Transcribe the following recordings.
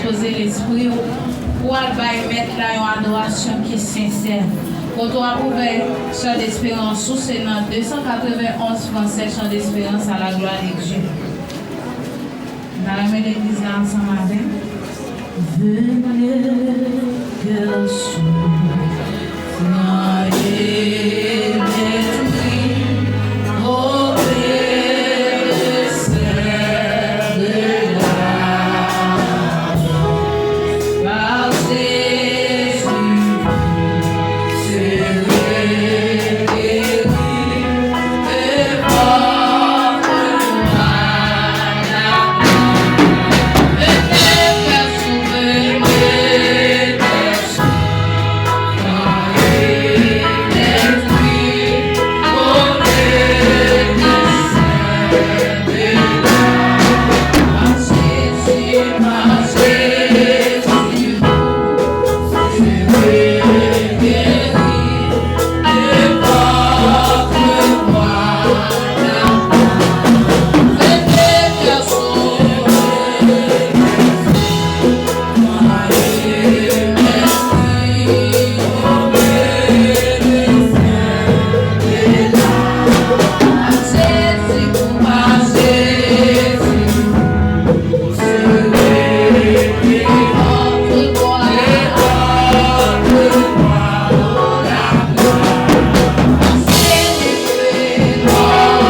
disposer l'esprit pour mettre là une adoration qui est sincère. Quand on a ouvert Chant d'Espérance, sous c'est dans 291 français, Chant d'Espérance à la gloire de Dieu. Nous allons l'église là ensemble avec. Venez, cœur soyez détruits, ô Père de l'âme, par Jésus, c'est guéri, et porte-moi la Oh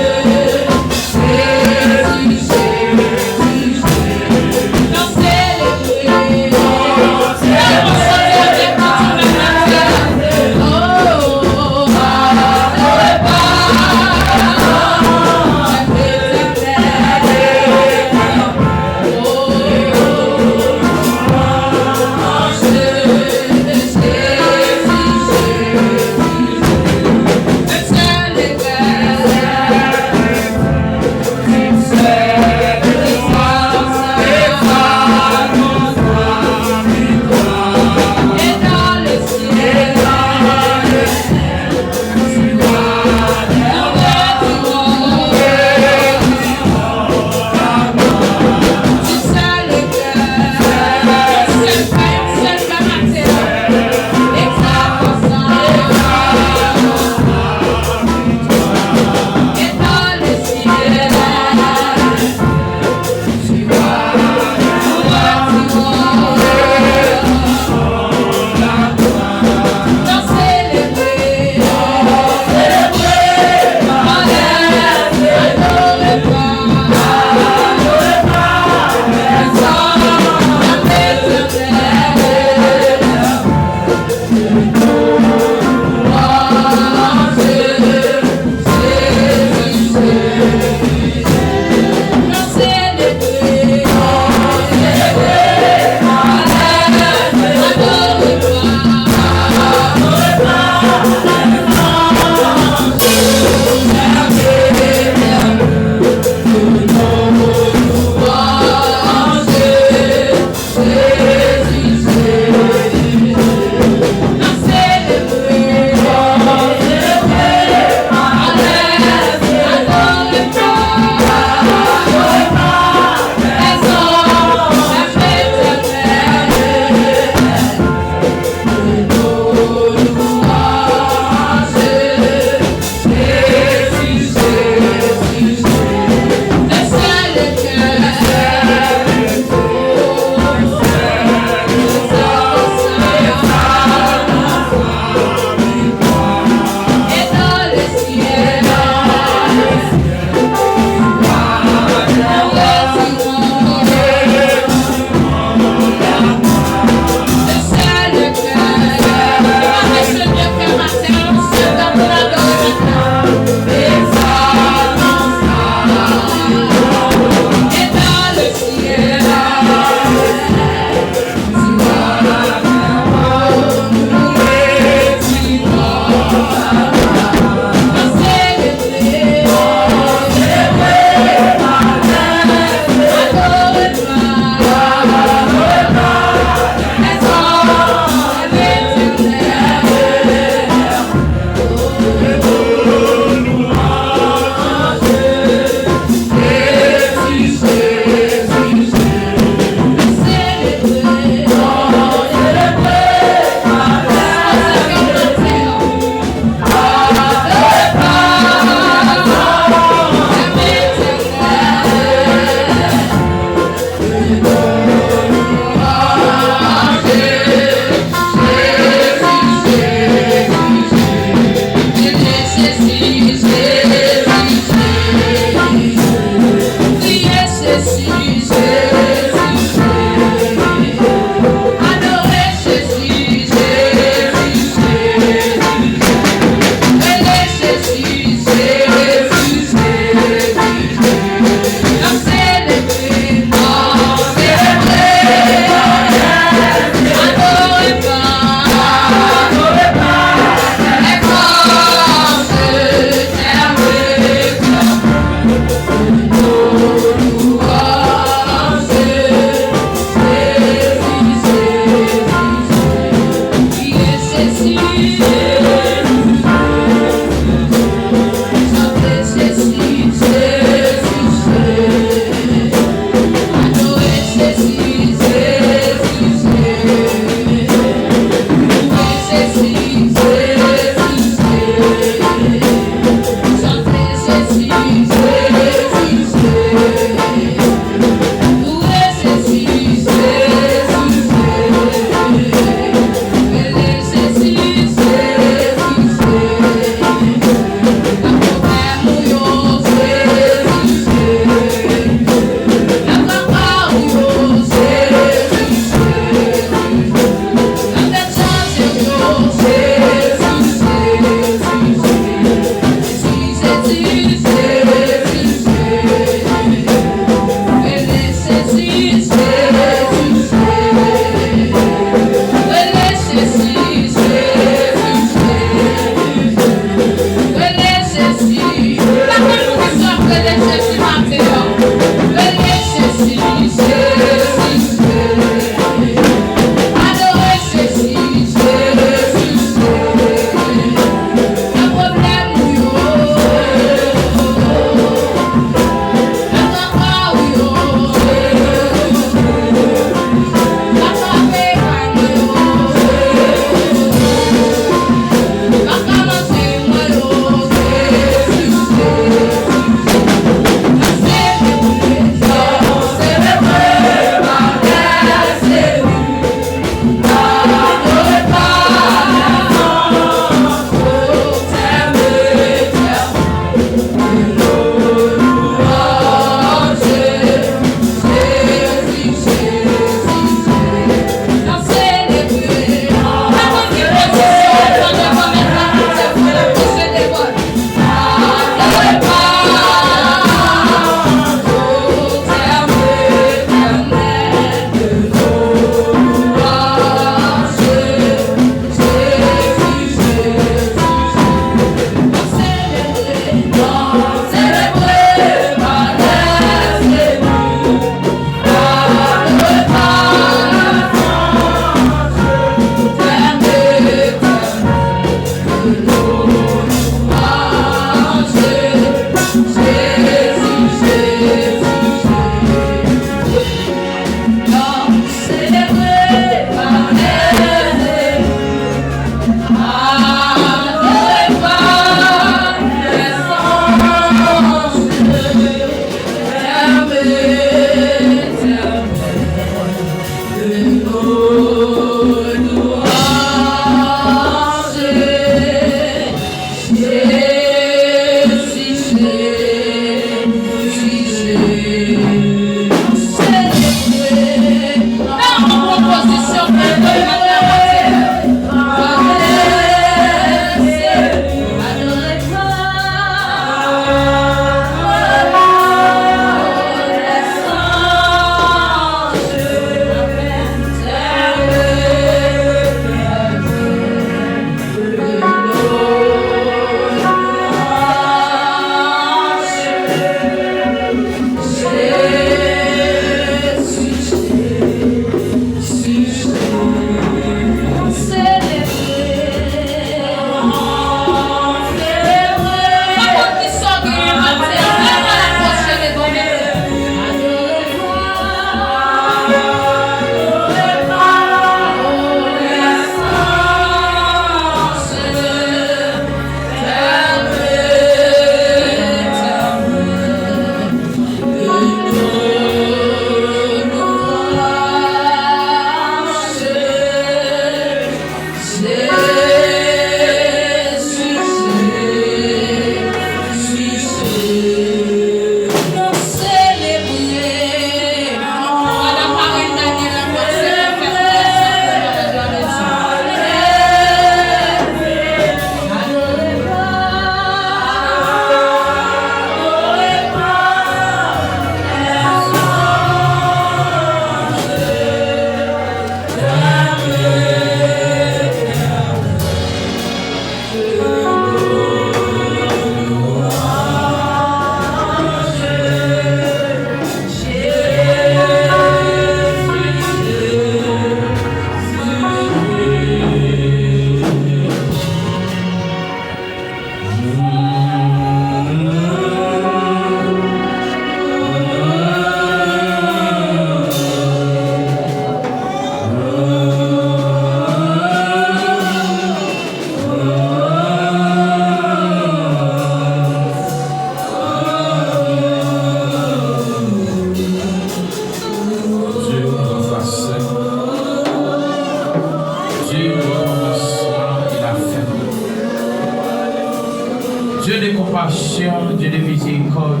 compassion, Dieu de miséricorde.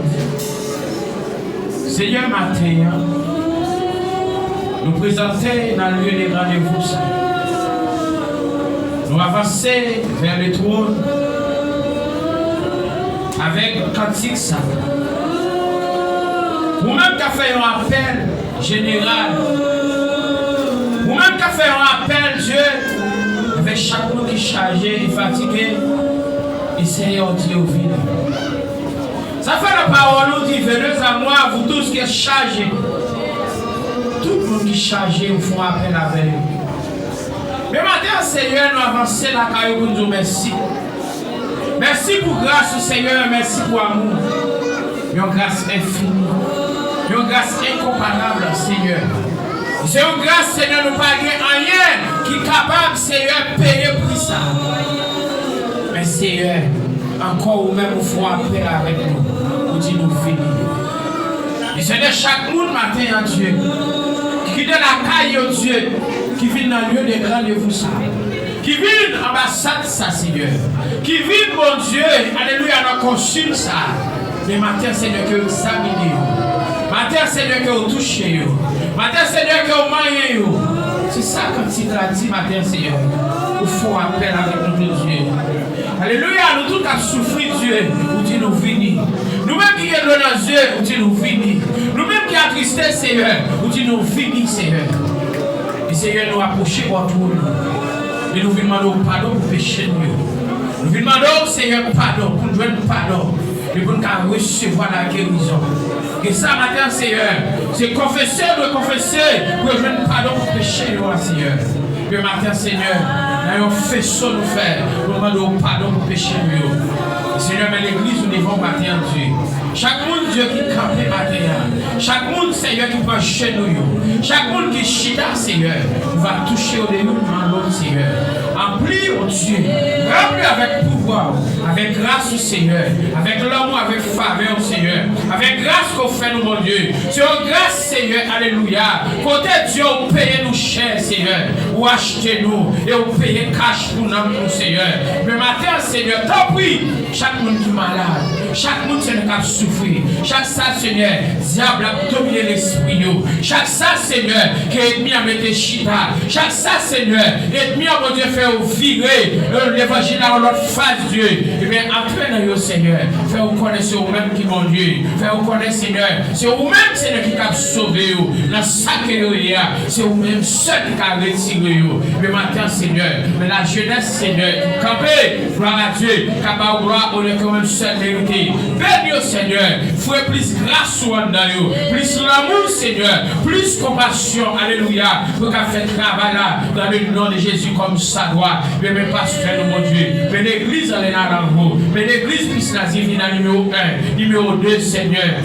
Seigneur, matin, nous présenter dans le lieu des rendez-vous. Nous avancer vers le trône avec un cantique ça. Vous-même qui avez fait un appel général, vous-même qui avez fait un appel, Dieu, avec chaque monde qui est chargé et fatigué, essayez de dire au vide. Ça fait la parole nous dit, venez à moi, vous tous qui êtes chargés. Tout le monde qui est chargé, vous font appel avec eux. Mais maintenant, Seigneur, nous avançons la caillou pour nous dire merci. Merci pour grâce, Seigneur, merci pour amour. Une grâce infinie, une grâce incomparable, Seigneur. C'est une grâce, Seigneur, nous pas rien qui est capable, Seigneur, de payer pour ça. Mais Seigneur, encore vous-même, vous faites appel avec nous, pour dire nous finir. Et Seigneur, chaque monde matin, en Dieu, qui quitte la caille, oh Dieu, qui vient dans le lieu des rendez-vous, ça. Qui vient en ambassade, ça, Seigneur. Qui vient, mon Dieu, alléluia, dans consul, ça. Mais matin, Seigneur, que vous examinez. Matin, Seigneur, que vous touchez. Matin, Seigneur, que vous mariez. C'est ça quand il a dit, matin, Seigneur. Il faut appel avec nous, Dieu. Alléluia, nous tous qui souffert, Dieu, vous dites nous venir. Nous-mêmes qui sommes dans Dieu, vous dites nous venir. Nous-mêmes qui attristés, Seigneur, vous dites nous venir, Seigneur. Et Seigneur, nous approcher pour tout. Et nous demandons pardon pour pécher nous. Nous demandons, Seigneur, pardon, pour nous donner pardon. Et pour nous recevoir la guérison. Et ça, matin, Seigneur, c'est confesser, pour nous donner pardon pour pécher nous, Seigneur. Et matin, Seigneur, nous faisons nous faire. Nous demandons pardon pour pécher nous. Seigneur, mais l'église, nous devons matin, Dieu. Chaque monde, Dieu, qui campe matin. Chaque monde, Seigneur, qui va chez nous. Chaque monde qui chita, Seigneur, va toucher au début de l'autre, Seigneur. Emplis, mon Dieu. Remplis avec pouvoir, avec grâce, Seigneur. Avec l'amour, avec faveur, Seigneur. Avec grâce qu'on fait, nous, mon Dieu. Sur grâce, Seigneur, alléluia. Côté Dieu, vous payez nous cher, Seigneur. Ou achetez-nous et vous payez cash pour nous, Seigneur. Mais matin, Seigneur, t'en prie. Chaque monde qui est malade, chaque monde qui a souffert, chaque ça, Seigneur, diable a dominé l'esprit. Chaque ça, Seigneur, qui est ennemi à mettre chita. Chaque ça, Seigneur, ennemi à mon Dieu faire virer l'évangile dans notre face, Dieu. Et bien, après, nous, Seigneur, faire vous connaître vous-même qui mon Dieu. Faire vous connaître, Seigneur, c'est vous-même, Seigneur, qui a sauvé vous. Dans chaque area, c'est vous-même seul qui a retiré vous. Mais maintenant, Seigneur, mais la jeunesse, Seigneur, campez, gloire à Dieu, capable gloire. On est quand même seul vérité. Bénis, Seigneur. Fais plus grâce sur nous. Plus l'amour, Seigneur. Plus compassion. Alléluia. Pour qu'à faire travail là. Dans le nom de Jésus comme ça doit. Mais même pasteur, mon Dieu. Mais l'église, elle est là dans vous. Mais l'église, puisse la divine numéro 1. Numéro 2, Seigneur.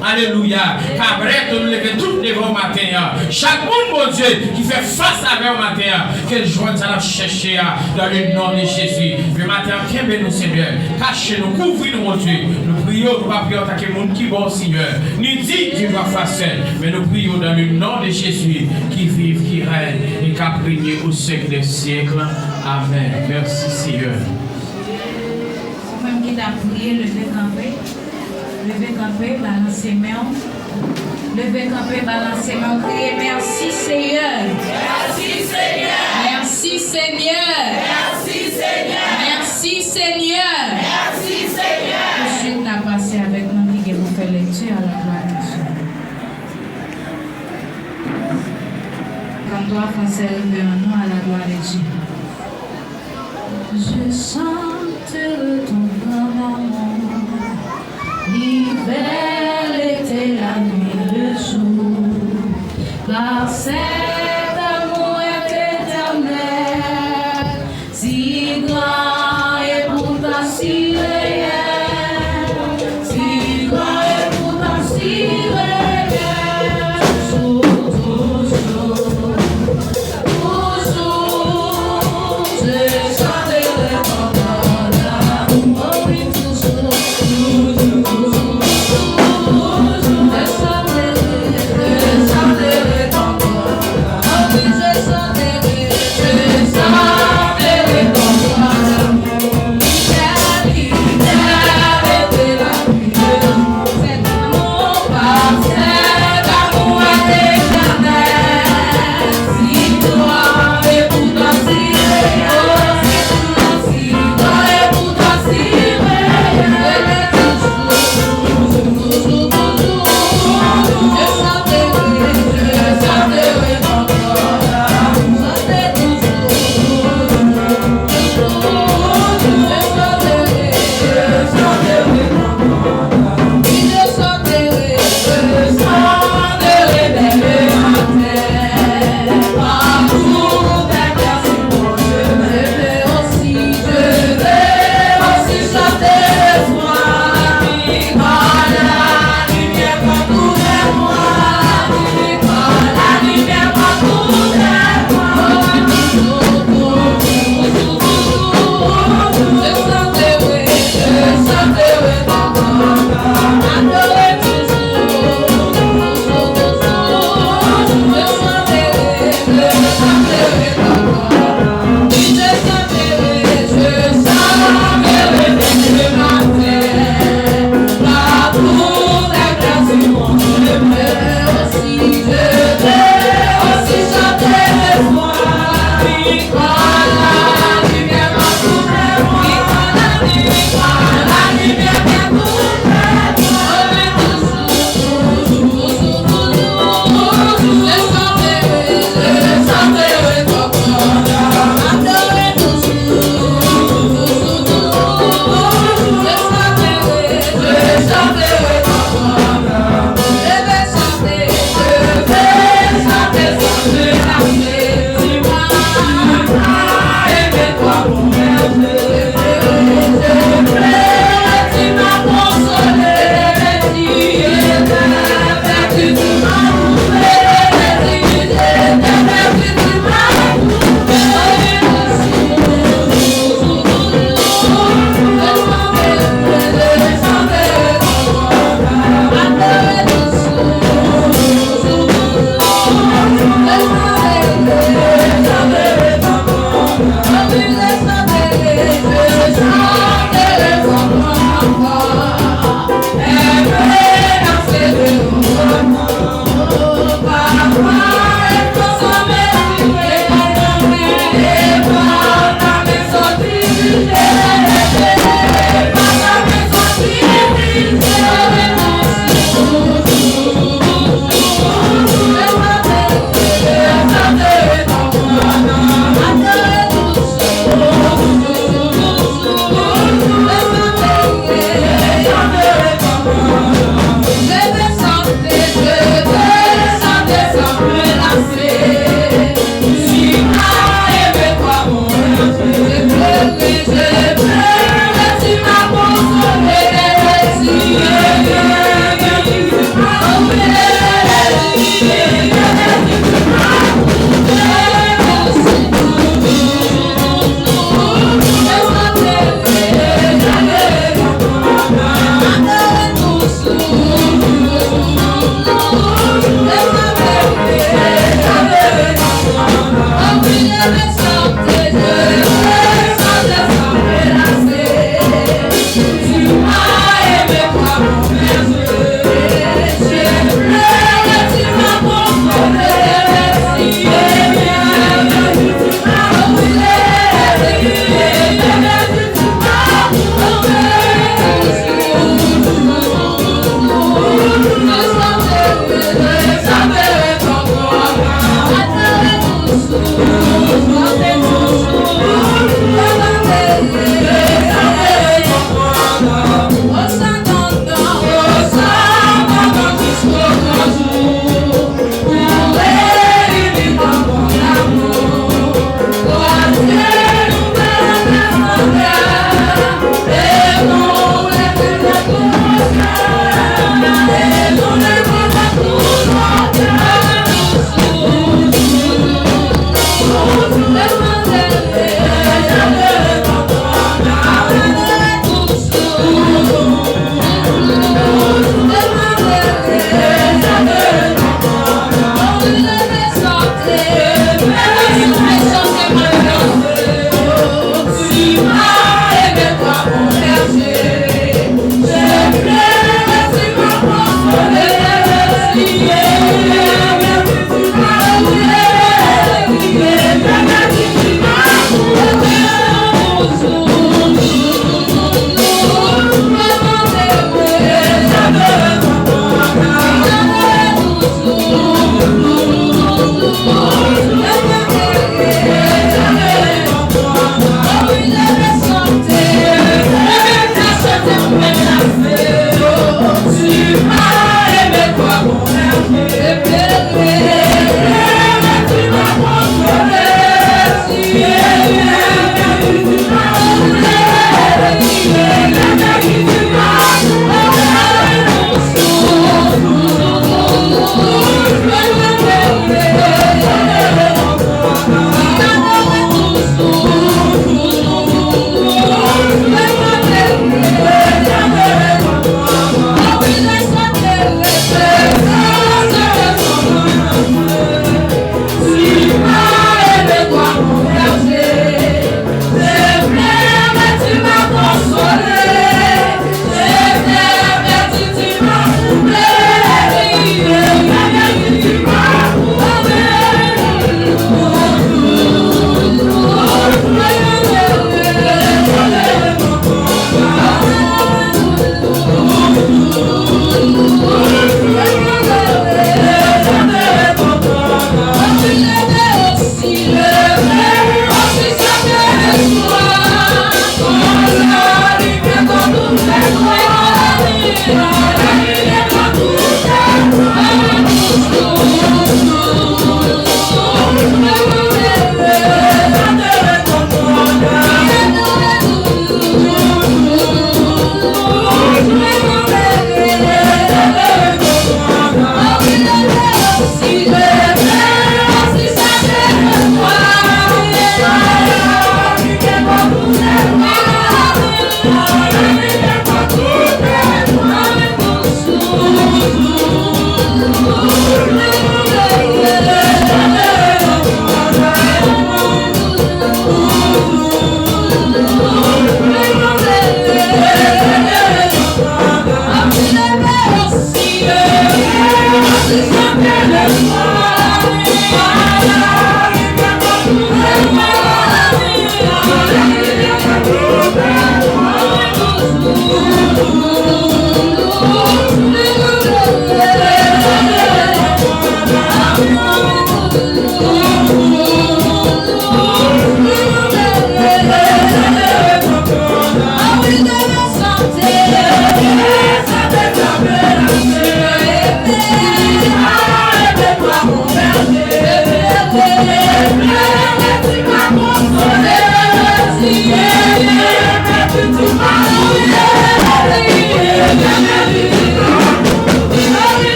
Alléluia. Cabrette, nous levons tout devant matin. Chaque monde, mon Dieu, qui fait face avec le matin, quelle joie nous allons chercher dans le nom de Jésus. Le matin, bien béni, Seigneur. Cachez-nous, couvrez-nous, mon Dieu. Nous prions, nous ne pas prier en tant que monde qui est bon, Seigneur. Nous dit qu'il va faire seul. Mais nous prions dans le nom de Jésus, qui vive, qui règne et qui a régné au siècle des siècles. Amen. Merci, Seigneur. Même qui t'a prié, levez camper. Levez camper, balancez main. Levez camper, balancez main. Criez merci Seigneur. Merci Seigneur. Merci Seigneur. Merci Seigneur. Merci Seigneur. Merci Seigneur. Ensuite, on a passé avec nous qui vous fait lecture à la gloire de Dieu. Comme toi, Français, levé en nous à la gloire de Dieu. Je chante ton grand amour. L'hiver, l'été, la nuit, le jour, par cet amour éternel, si grand et pourtant si réel, si grand et pourtant si réel, toujours, toujours, toujours, je chanterai ton nom, oh oui, toujours. Je chanterai ton nom.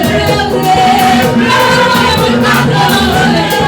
Pleure, pleure, pleure, pleure, pleure.